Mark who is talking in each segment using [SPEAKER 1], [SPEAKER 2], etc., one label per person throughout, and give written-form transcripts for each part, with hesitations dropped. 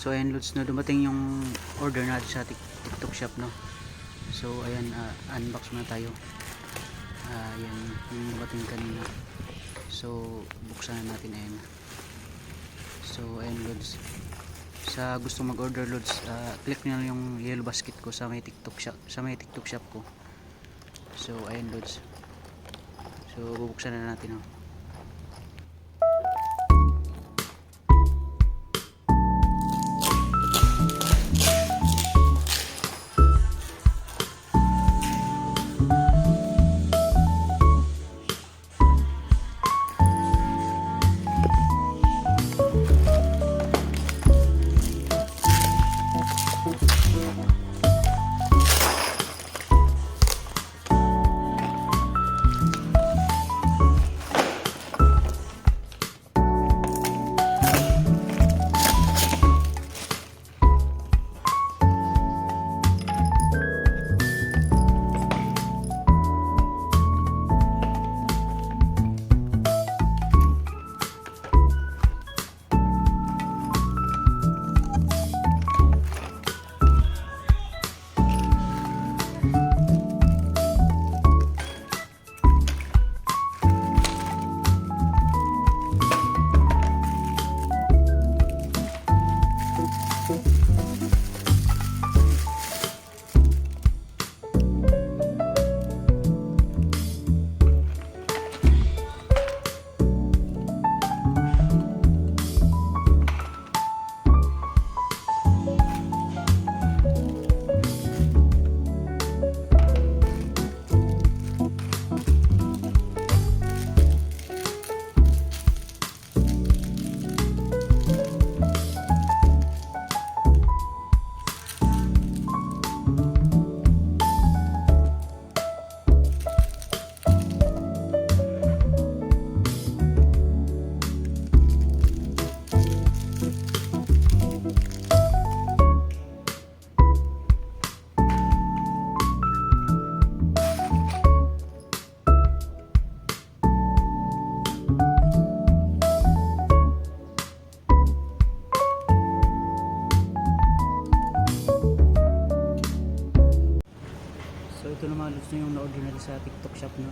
[SPEAKER 1] So ayan Lods, no, dumating yung order natin sa TikTok shop, no. So ayan, unbox muna tayo. Ayan yung dumating kanina. So buksan na natin. Ayan. So ayan Lods, sa gusto mag-order Lods, click nyo lang yung yellow basket ko sa may TikTok shop ko. So ayan Lods, so bubuksan na natin, no. So ito naman Lods, na yung na-order natin sa TikTok shop, no.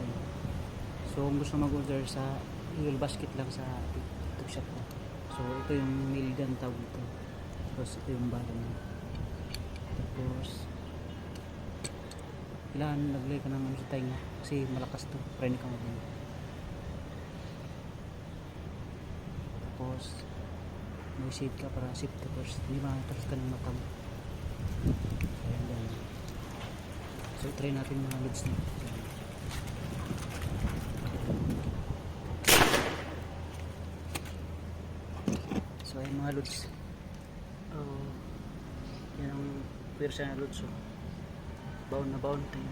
[SPEAKER 1] So kung gusto mag-order sa yellow basket lang sa TikTok shop, no. So ito yung nail gun tawag ito. Tapos ito yung bala mo. Tapos kailangan naglagay ka ng sa tainga kasi malakas to, preno ka mag-ano. Tapos may shade ka para safety first, hindi makatakas ka ng matang. Ayan, ganyan. So try natin mga Lods na. So ayun mga Lods, yan ang pwersa na Lods. So, baon na baon tayo.